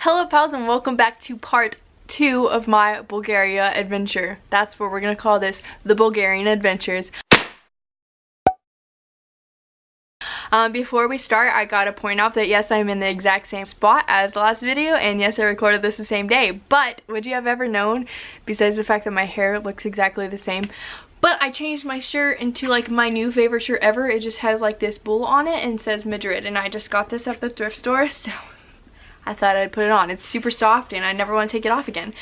Hello pals, and welcome back to part 2 of my Bulgaria adventure. That's what we're gonna call this, the Bulgarian Adventures. Before we start, I gotta point out that yes, I'm in the exact same spot as the last video, and yes, I recorded this the same day. But would you have ever known, besides the fact that my hair looks exactly the same, but I changed my shirt into like my new favorite shirt ever. It just has like this bull on it and says Madrid, and I just got this at the thrift store, so I thought I'd put it on. It's super soft and I never want to take it off again.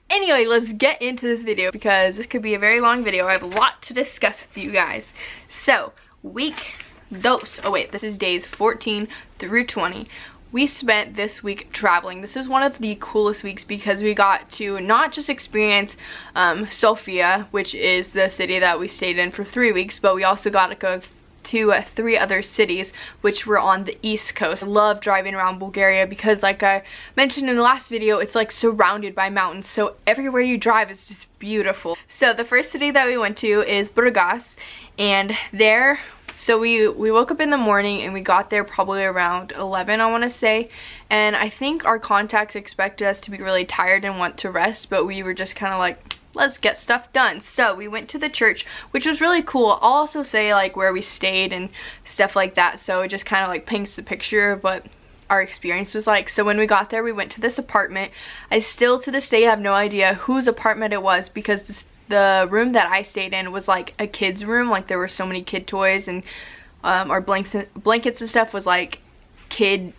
Anyway, let's get into this video because this could be a very long video. I have a lot to discuss with you guys. So, this is days 14 through 20. We spent this week traveling. This is one of the coolest weeks because we got to not just experience Sofia, which is the city that we stayed in for 3 weeks, but we also got to go to 3 other cities which were on the east coast. I love driving around Bulgaria because, like I mentioned in the last video, it's like surrounded by mountains, so everywhere you drive is just beautiful. So the first city that we went to is Burgas, and there, so we woke up in the morning and we got there probably around 11, I want to say, and I think our contacts expected us to be really tired and want to rest, but we were just kind of like, let's get stuff done. So we went to the church, which was really cool. I'll also say like where we stayed and stuff like that, so it just kind of like paints the picture of what our experience was like. So when we got there, we went to this apartment. I still to this day have no idea whose apartment it was because the room that I stayed in was like a kid's room. Like there were so many kid toys, and our blankets and stuff was like kid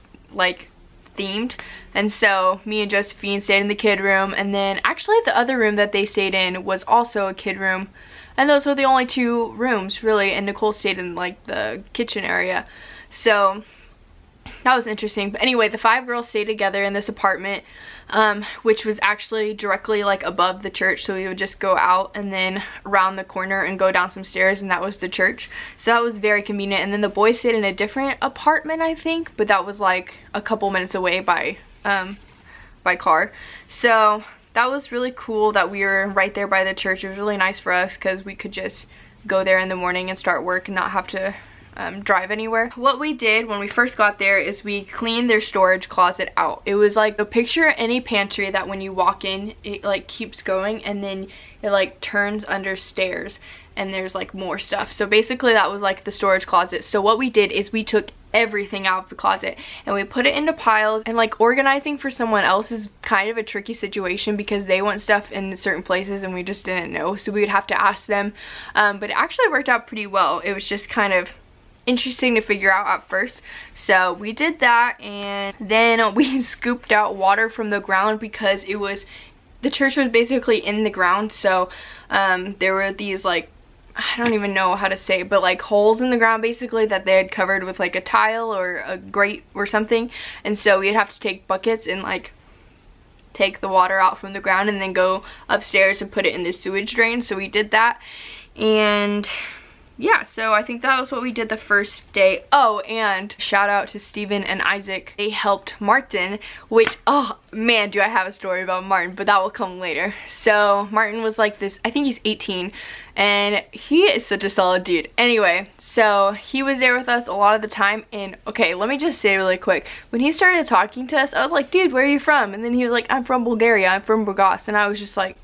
themed, and so me and Josephine stayed in the kid room, and then actually the other room that they stayed in was also a kid room, and those were the only 2 rooms really, and Nicole stayed in like the kitchen area. So that was interesting. But anyway, the 5 girls stayed together in this apartment, which was actually directly like above the church, so we would just go out and then around the corner and go down some stairs, and that was the church. So that was very convenient. And then the boys stayed in a different apartment, I think, but that was like a couple minutes away by car. So that was really cool that we were right there by the church. It was really nice for us because we could just go there in the morning and start work and not have to drive anywhere. What we did when we first got there is we cleaned their storage closet out. It was like, a picture any pantry that when you walk in it like keeps going and then it like turns under stairs and there's like more stuff. So basically that was like the storage closet. So what we did is we took everything out of the closet and we put it into piles, and like organizing for someone else is kind of a tricky situation because they want stuff in certain places and we just didn't know, so we would have to ask them, but it actually worked out pretty well. It was just kind of interesting to figure out at first. So we did that, and then we scooped out water from the ground because the church was basically in the ground, so there were these like, I don't even know how to say, but like holes in the ground basically that they had covered with like a tile or a grate or something, and so we'd have to take buckets and like take the water out from the ground and then go upstairs and put it in the sewage drain. So we did that, and yeah, so I think that was what we did the first day. Oh, and shout out to Steven and Isaac. They helped Martin, which, oh man, do I have a story about Martin, but that will come later. So Martin was like this, I think he's 18, and he is such a solid dude. Anyway, so he was there with us a lot of the time, and okay, let me just say really quick, when he started talking to us, I was like, dude, where are you from? And then he was like, I'm from Bulgaria, I'm from Burgas, and I was just like,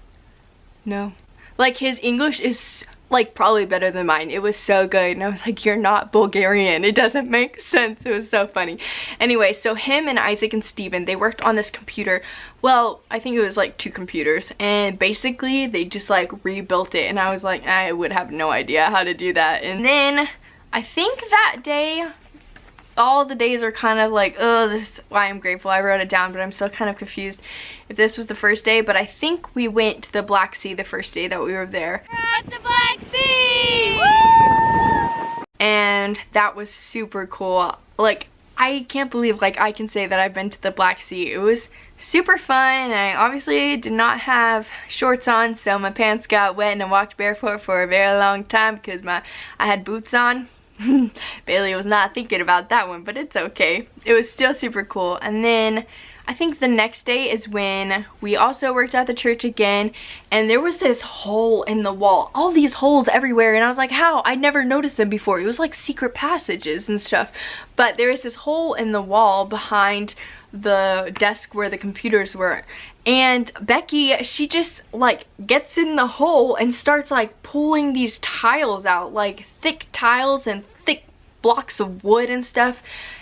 no. Like, his English is like probably better than mine. It was so good, and I was like, you're not Bulgarian, it doesn't make sense. It was so funny. Anyway, so him and Isaac and Steven, they worked on this computer. Well, I think it was like 2 computers, and basically they just like rebuilt it, and I was like, I would have no idea how to do that. And then I think that day, all the days are kind of like, oh, this is why I'm grateful. I wrote it down, but I'm still kind of confused if this was the first day, but I think we went to the Black Sea the first day that we were there. We're at the Black Sea! Woo! And that was super cool. Like, I can't believe like I can say that I've been to the Black Sea. It was super fun. I obviously did not have shorts on, so my pants got wet and I walked barefoot for a very long time because I had boots on. Bailey was not thinking about that one, but it's okay. It was still super cool. And then I think the next day is when we also worked at the church again, and there was this hole in the wall, all these holes everywhere, and I was like, how? I never noticed them before. It was like secret passages and stuff, but there was this hole in the wall behind the desk where the computers were. And Becky, she just like gets in the hole and starts like pulling these tiles out, like thick tiles and thick blocks of wood and stuff.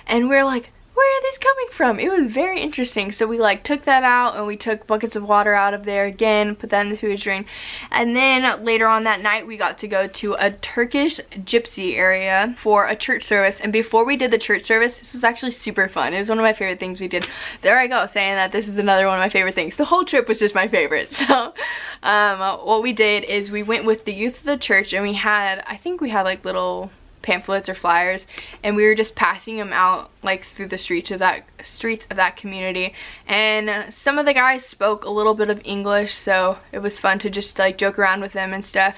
And we're like, where are these coming from? It was very interesting. So we like took that out and we took buckets of water out of there again, put that in the sewage drain. And then later on that night we got to go to a Turkish gypsy area for a church service. And before we did the church service, this was actually super fun. It was one of my favorite things we did. There I go, saying that this is another one of my favorite things. The whole trip was just my favorite. So what we did is we went with the youth of the church, and we had, I think we had like little pamphlets or flyers, and we were just passing them out like through the streets of that community. And some of the guys spoke a little bit of English, so it was fun to just like joke around with them and stuff.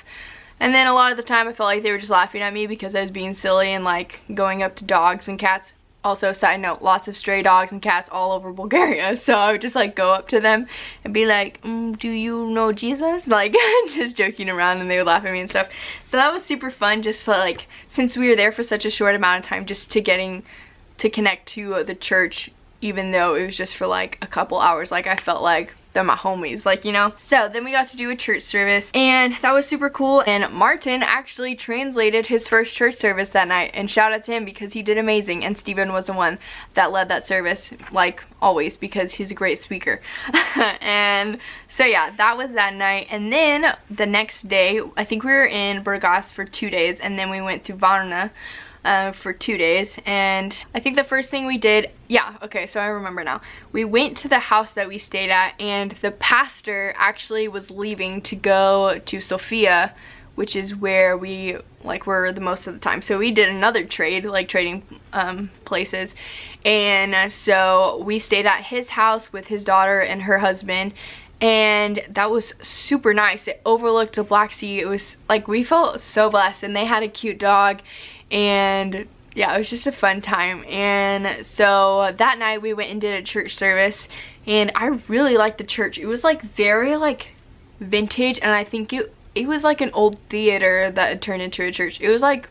And then a lot of the time I felt like they were just laughing at me because I was being silly and like going up to dogs and cats. Also, side note, lots of stray dogs and cats all over Bulgaria, so I would just like go up to them and be like, do you know Jesus? Like just joking around, and they would laugh at me and stuff. So that was super fun, just to, like, since we were there for such a short amount of time, just to connect to the church, even though it was just for like a couple hours. Like I felt like they're my homies, like, you know. So then we got to do a church service, and that was super cool. And Martin actually translated his first church service that night, and shout out to him because he did amazing. And Steven was the one that led that service, like always, because he's a great speaker. And so yeah, that was that night. And then the next day, I think we were in Burgas for 2 days, and then we went to Varna for 2 days. And I think the first thing we did, yeah, okay, so I remember now. We went to the house that we stayed at, and the pastor actually was leaving to go to Sofia, which is where we like were the most of the time. So we did another trade, like trading places. And so we stayed at his house with his daughter and her husband, and that was super nice. It overlooked the Black Sea. It was like, we felt so blessed, and they had a cute dog. And yeah, it was just a fun time. And so that night we went and did a church service, and I really liked the church. It was like very like vintage, and I think it was like an old theater that had turned into a church. It was like,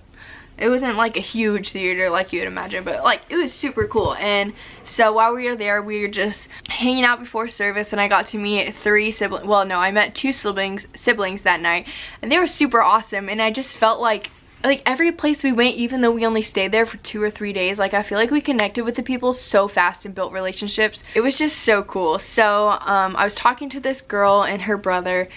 it wasn't like a huge theater like you would imagine, but like it was super cool. And so while we were there, we were just hanging out before service, and I got to meet 3 siblings. Well, no, I met 2 siblings that night, and they were super awesome. And I just felt like every place we went, even though we only stayed there for 2 or 3 days, like I feel like we connected with the people so fast and built relationships. It was just so cool. So I was talking to this girl and her brother,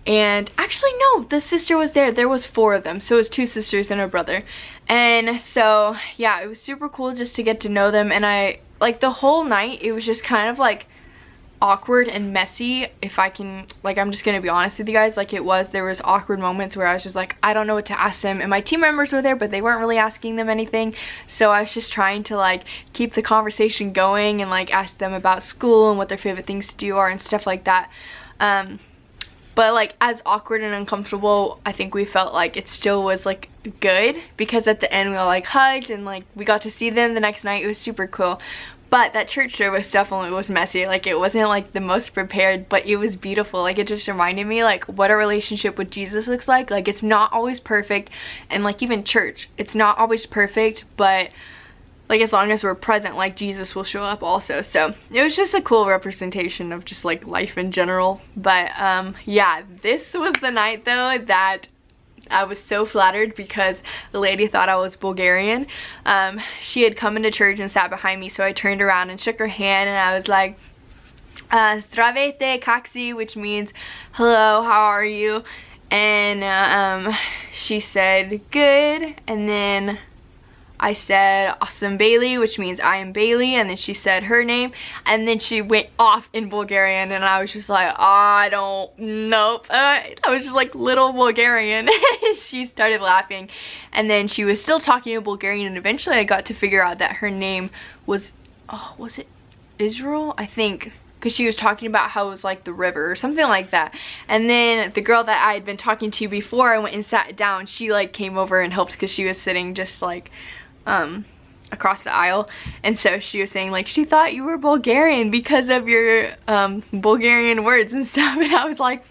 and actually no, the sister was there. There was 4 of them, so it was 2 sisters and a brother. And so yeah, it was super cool just to get to know them. And I like the whole night, it was just kind of like awkward and messy, if I can, like, I'm just gonna be honest with you guys. Like there was awkward moments where I was just like, I don't know what to ask them. And my team members were there, but they weren't really asking them anything, so I was just trying to like keep the conversation going and like ask them about school and what their favorite things to do are and stuff like that. But like as awkward and uncomfortable I think we felt, like it still was like good, because at the end we all like hugged and like we got to see them the next night. It was super cool. But that church service definitely was messy. Like it wasn't like the most prepared, but it was beautiful. Like it just reminded me like what a relationship with Jesus looks like. Like it's not always perfect, and like even church, it's not always perfect, but like as long as we're present, like Jesus will show up also. So it was just a cool representation of just like life in general. But yeah, this was the night though that I was so flattered, because the lady thought I was Bulgarian. She had come into church and sat behind me, so I turned around and shook her hand, and I was like, Zdravейте, как си, which means hello, how are you? And she said good, and then I said awesome Bailey, which means I am Bailey, and then she said her name, and then she went off in Bulgarian, and I was just like, I don't, nope. I was just like little Bulgarian. She started laughing, and then she was still talking in Bulgarian, and eventually I got to figure out that her name was, oh, was it Israel? I think, because she was talking about how it was like the river or something like that. And then the girl that I had been talking to before I went and sat down, she like came over and helped, because she was sitting just like across the aisle, and so she was saying like she thought you were Bulgarian because of your Bulgarian words and stuff. And I was like,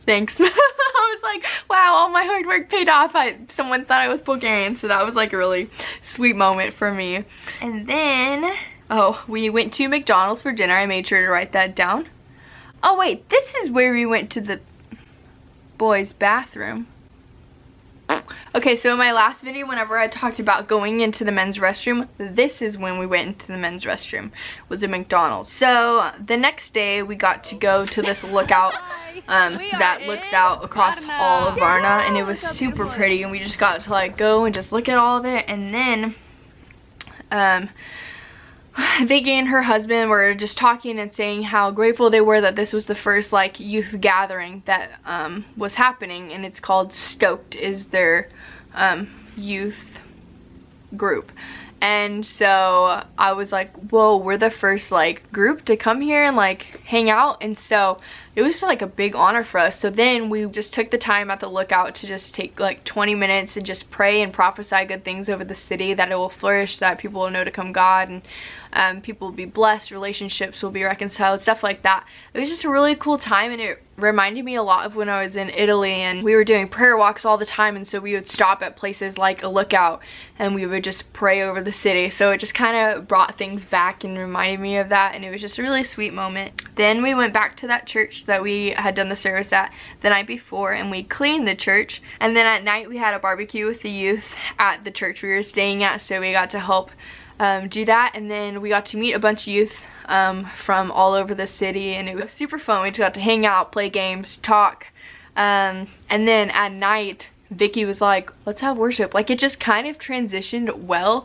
thanks. I was like, wow, all my hard work paid off. Someone thought I was Bulgarian, so that was like a really sweet moment for me. And then Oh, we went to McDonald's for dinner. I made sure to write that down. Oh wait, this is where we went to the boys' bathroom. Okay, so in my last video, whenever I talked about going into the men's restroom, this is when we went into the men's restroom, was at McDonald's. So the next day, we got to go to this lookout that looks out across all of Varna, and it was super pretty, and we just got to like go and just look at all of it. And then Vicky and her husband were just talking and saying how grateful they were that this was the first like youth gathering that was happening, and it's called Stoked is their youth group. And so I was like, whoa, we're the first like group to come here and like hang out. And so it was like a big honor for us. So then we just took the time at the lookout to just take like 20 minutes and just pray and prophesy good things over the city, that it will flourish, that people will know to come God, and people will be blessed, relationships will be reconciled, stuff like that. It was just a really cool time, and it reminded me a lot of when I was in Italy, and we were doing prayer walks all the time, and so we would stop at places like a lookout and we would just pray over the city. So it just kind of brought things back and reminded me of that, and it was just a really sweet moment. Then we went back to that church that we had done the service at the night before, and we cleaned the church, and then at night we had a barbecue with the youth at the church we were staying at, so we got to help do that. And then we got to meet a bunch of youth from all over the city, and it was super fun. We just got to hang out, play games, talk, and then at night Vicky was like, let's have worship. Like, it just kind of transitioned well,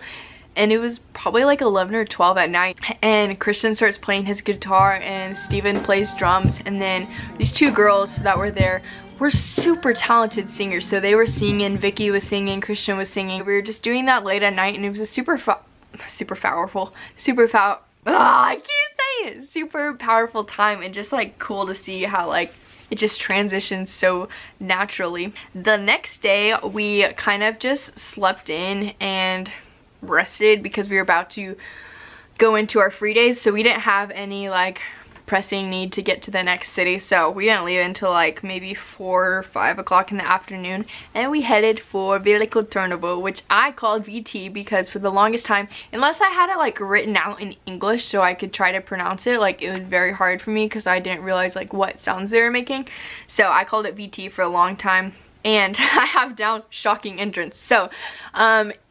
and it was probably like 11 or 12 at night, and Christian starts playing his guitar and Steven plays drums, and then these two girls that were there were super talented singers. So they were singing, Vicky was singing, Christian was singing. We were just doing that late at night, and it was a super powerful time, and just like cool to see how like it just transitions so naturally. The next day we kind of just slept in and rested because we were about to go into our free days, so we didn't have any like pressing need to get to the next city, so we didn't leave until like maybe 4 or 5 o'clock in the afternoon, and we headed for Veliko Trnovo, which I called VT because for the longest time, unless I had it like written out in English so I could try to pronounce it, like it was very hard for me because I didn't realize like what sounds they were making, so I called it VT for a long time. And I have down shocking entrance. So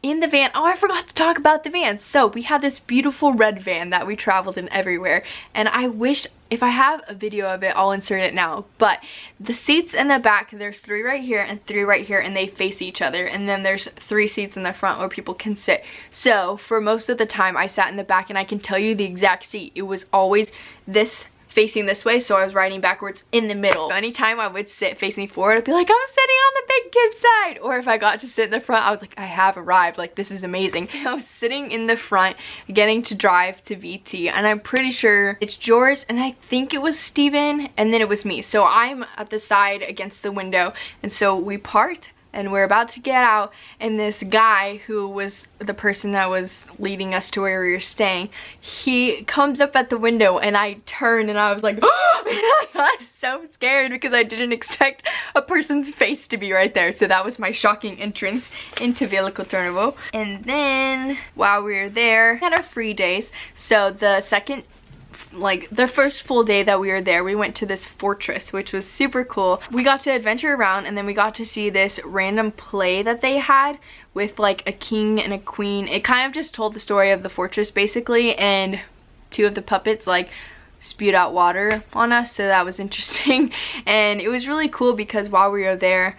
in the van, oh, I forgot to talk about the van. So we have this beautiful red van that we traveled in everywhere, and I wish, if I have a video of it, I'll insert it now. But the seats in the back, there's 3 right here and 3 right here, and they face each other, and then there's 3 seats in the front where people can sit. So for most of the time I sat in the back, and I can tell you the exact seat. It was always this facing this way, so I was riding backwards in the middle. So anytime I would sit facing forward, I'd be like, I'm sitting on the big kid side. Or if I got to sit in the front, I was like, I have arrived, like this is amazing. I was sitting in the front getting to drive to VT, and I'm pretty sure it's George, and I think it was Steven, and then it was me. So I'm at the side against the window, and so we parked and we're about to get out, and this guy who was the person that was leading us to where we were staying, he comes up at the window, and I turned and I was like, oh! I got so scared because I didn't expect a person's face to be right there. So that was my shocking entrance into Veliko Trnovo. And then while we were there, we had our free days. So the first full day that we were there, we went to this fortress, which was super cool. We got to adventure around, and then we got to see this random play that they had with like a king and a queen. It kind of just told the story of the fortress basically, and 2 of the puppets like spewed out water on us, so that was interesting. And it was really cool because while we were there,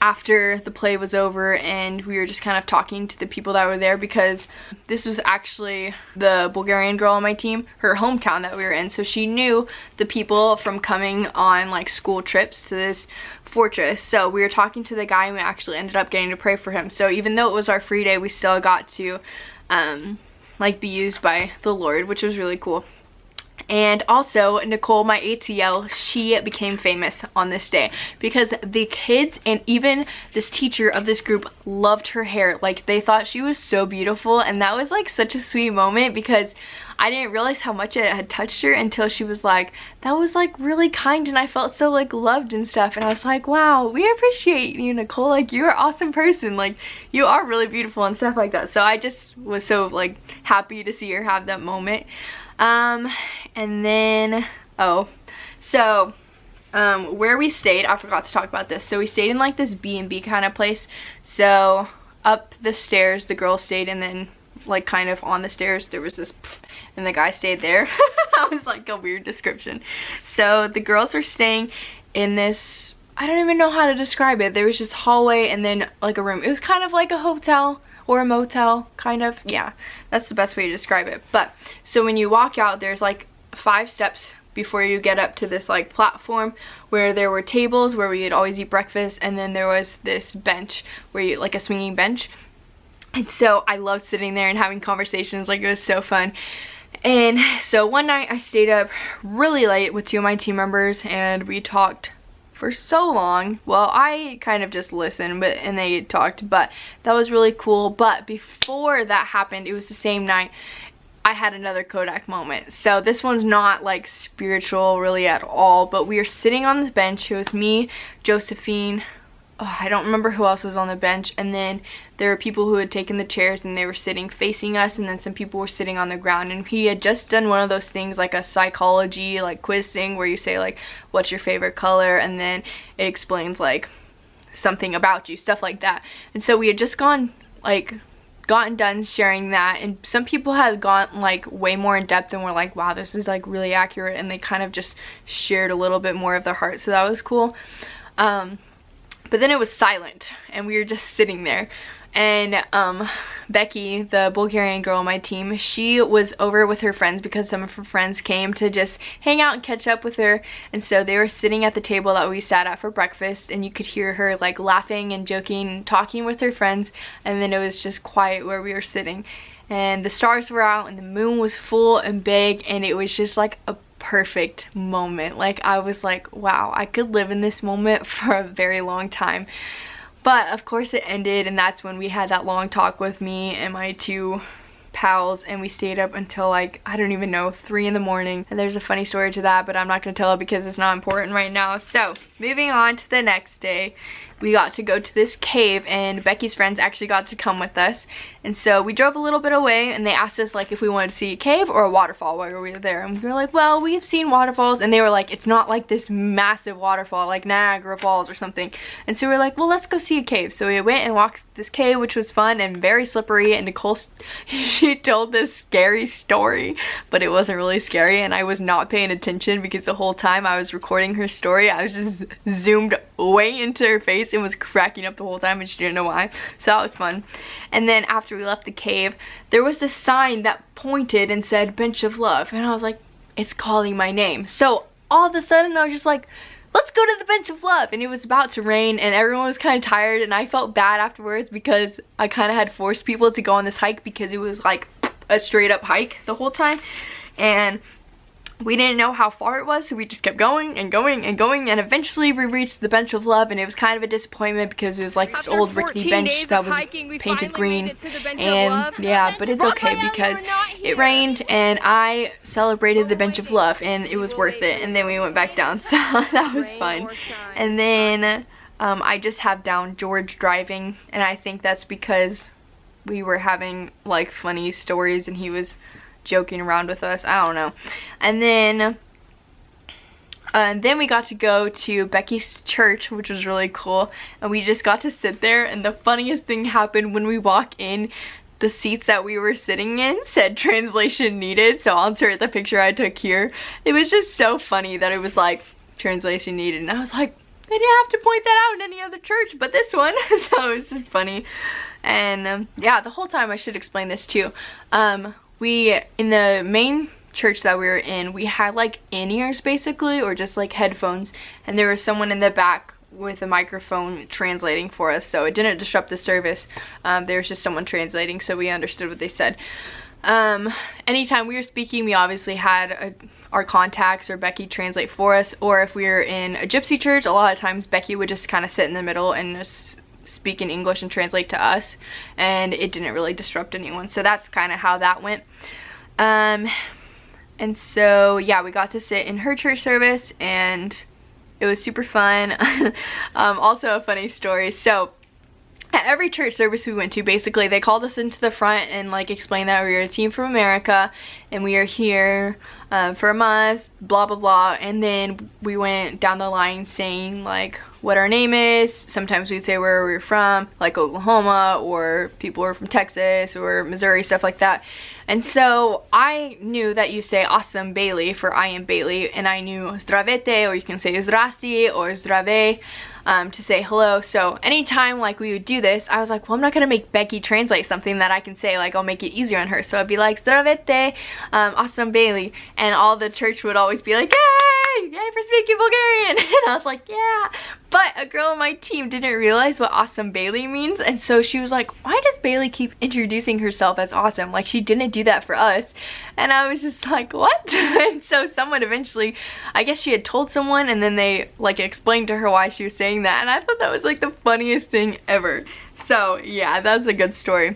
after the play was over, and we were just kind of talking to the people that were there, because this was actually the Bulgarian girl on my team, her hometown that we were in, so she knew the people from coming on like school trips to this fortress. So we were talking to the guy, and we actually ended up getting to pray for him. So even though it was our free day, we still got to like be used by the Lord, which was really cool. And also Nicole, my ATL, she became famous on this day because the kids and even this teacher of this group loved her hair. Like, they thought she was so beautiful, and that was like such a sweet moment because I didn't realize how much it had touched her until she was like, that was like really kind, and I felt so like loved and stuff. And I was like, wow, we appreciate you, Nicole. Like, you're an awesome person. Like, you are really beautiful and stuff like that. So I just was so like happy to see her have that moment. And then, where we stayed, I forgot to talk about this. So we stayed in like this B&B kind of place. So up the stairs, the girls stayed, and then like kind of on the stairs there was this, and the guy stayed there. That was like a weird description. So the girls were staying in this, I don't even know how to describe it. There was just hallway and then like a room. It was kind of like a hotel or a motel, kind of. Yeah, that's the best way to describe it. But so when you walk out, there's like 5 steps before you get up to this like platform where there were tables where we would always eat breakfast, and then there was this bench where you, like a swinging bench. And so I loved sitting there and having conversations. Like, it was so fun. And so one night I stayed up really late with 2 of my team members, and we talked for so long. Well, I kind of just listened, and they talked, but that was really cool. But before that happened, it was the same night, I had another Kodak moment. So this one's not like spiritual really at all, but we were sitting on the bench. It was me, Josephine, I don't remember who else was on the bench, and then there were people who had taken the chairs and they were sitting facing us, and then some people were sitting on the ground. And he had just done one of those things, like a psychology like quiz thing, where you say like, what's your favorite color, and then it explains like something about you, stuff like that. And so we had just gotten done sharing that, and some people had gone like way more in depth and were like, wow, this is like really accurate, and they kind of just shared a little bit more of their heart, so that was cool. But then it was silent, and we were just sitting there. And Becky, the Bulgarian girl on my team, she was over with her friends because some of her friends came to just hang out and catch up with her. And so they were sitting at the table that we sat at for breakfast, and you could hear her like laughing and joking, talking with her friends. And then it was just quiet where we were sitting, and the stars were out and the moon was full and big, and it was just like a perfect moment. Like, I was like, wow, I could live in this moment for a very long time. But of course it ended, and that's when we had that long talk with me and my 2 pals, and we stayed up until like, I don't even know, 3 in the morning. And there's a funny story to that, but I'm not going to tell it because it's not important right now. So moving on to the next day, we got to go to this cave, and Becky's friends actually got to come with us. And so we drove a little bit away, and they asked us like if we wanted to see a cave or a waterfall while we were there. And we were like, well, we have seen waterfalls. And they were like, it's not like this massive waterfall like Niagara Falls or something. And so we were like, well, let's go see a cave. So we went and walked this cave, which was fun and very slippery. And Nicole, she told this scary story, but it wasn't really scary, and I was not paying attention because the whole time I was recording her story, I was just zoomed way into her face and was cracking up the whole time, and she didn't know why. So that was fun. And then after we left the cave, there was this sign that pointed and said bench of love, and I was like, it's calling my name. So all of a sudden I was just like, let's go to the bench of love. And it was about to rain, and everyone was kind of tired, and I felt bad afterwards because I kind of had forced people to go on this hike because it was like a straight up hike the whole time, and we didn't know how far it was, so we just kept going and going and going, and eventually we reached the bench of love. And it was kind of a disappointment because it was like this old rickety bench that was painted green, and yeah, but it's okay because it rained and I celebrated the bench of love, and it was worth it. And then we went back down, so that was fun. And then I just have down George driving, and I think that's because we were having like funny stories and he was joking around with us, I don't know. And then we got to go to Becky's church, which was really cool, and we just got to sit there. And the funniest thing happened when we walk in. The seats that we were sitting in said translation needed, so I'll insert the picture I took here. It was just so funny that it was like translation needed, and I was like, they didn't have to point that out in any other church but this one. So it was just funny. And yeah, the whole time I should explain this too. We, in the main church that we were in, we had like in-ears basically, or just like headphones, and there was someone in the back with a microphone translating for us, so it didn't disrupt the service. There was just someone translating, so we understood what they said. Anytime we were speaking, we obviously had our contacts or Becky translate for us, or if we were in a gypsy church, a lot of times Becky would just kind of sit in the middle and just speak in English and translate to us, and it didn't really disrupt anyone. So that's kind of how that went. And so yeah, we got to sit in her church service and it was super fun. Also a funny story, so at every church service we went to, basically they called us into the front and like explained that we were a team from America and we are here for a month, blah blah blah, and then we went down the line saying like what our name is. Sometimes we'd say where we were from, like Oklahoma, or people were from Texas or Missouri, stuff like that. And so I knew that you say awesome Bailey for I am Bailey, and I knew zdravete, or you can say zdrasti or zdrave to say hello. So anytime like we would do this, I was like, well, I'm not gonna make Becky translate something that I can say, like I'll make it easier on her. So I'd be like zdravete, awesome Bailey, and all the church would always be like, yay for speaking Bulgarian. And I was like, yeah. But a girl on my team didn't realize what awesome Bailey means, and so she was like, why does Bailey keep introducing herself as awesome? Like she didn't do that for us. And I was just like, what? And so someone eventually, I guess she had told someone, and then they like explained to her why she was saying that, and I thought that was like the funniest thing ever. So yeah, that's a good story.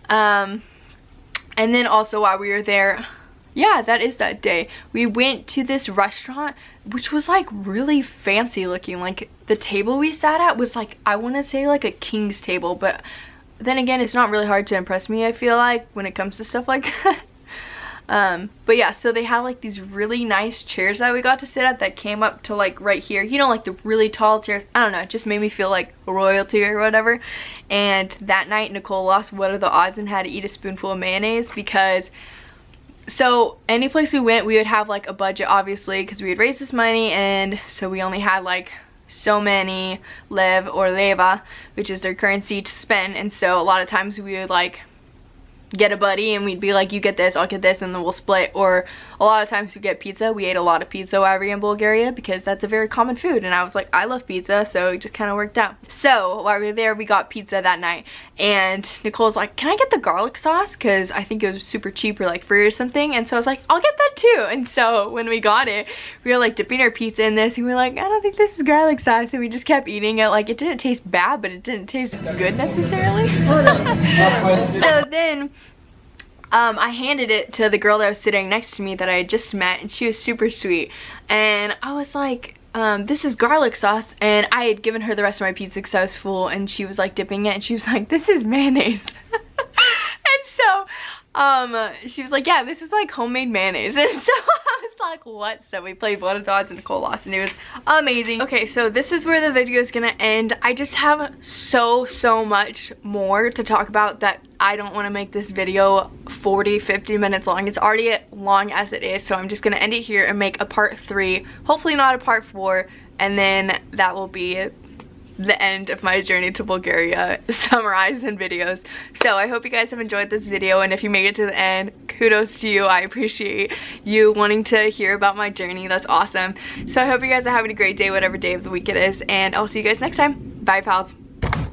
And then also while we were there, yeah, that is that day, we went to this restaurant which was like really fancy looking. Like the table we sat at was like, I want to say like a king's table, but then again, it's not really hard to impress me, I feel like, when it comes to stuff like that. But yeah, so they had like these really nice chairs that we got to sit at that came up to like right here, you know, like the really tall chairs. I don't know, it just made me feel like royalty or whatever. And that night Nicole lost what are the odds and had to eat a spoonful of mayonnaise, because so any place we went, we would have like a budget, obviously, because we had raised this money, and so we only had like so many lev or leva, which is their currency, to spend. And so a lot of times we would like get a buddy and we'd be like, you get this, I'll get this, and then we'll split. Or a lot of times we get pizza. We ate a lot of pizza while we were in Bulgaria because that's a very common food, and I was like, I love pizza, so it just kind of worked out. So while we were there, we got pizza that night, and Nicole's like, can I get the garlic sauce, because I think it was super cheap, or like free or something. And so I was like, I'll get that too. And so when we got it, we were like dipping our pizza in this, and we were like, I don't think this is garlic sauce, and we just kept eating it. Like it didn't taste bad, but it didn't taste good necessarily. So then I handed it to the girl that was sitting next to me that I had just met, and she was super sweet. And I was like, this is garlic sauce, and I had given her the rest of my pizza because I was full, and she was like dipping it, and she was like, this is mayonnaise. And so she was like, yeah, this is like homemade mayonnaise. And so I was like, what? So we played Blood of the Odds, and Nicole lost, and it was amazing. Okay, so this is where the video is gonna end. I just have so much more to talk about that I don't want to make this video 40-50 minutes long. It's already long as it is, so I'm just gonna end it here and make a part 3, hopefully not a part 4, and then that will be the end of my journey to Bulgaria summarized in videos. So I hope you guys have enjoyed this video, and if you made it to the end, kudos to you. I appreciate you wanting to hear about my journey. That's awesome. So I hope you guys are having a great day, whatever day of the week it is, and I'll see you guys next time. Bye, pals.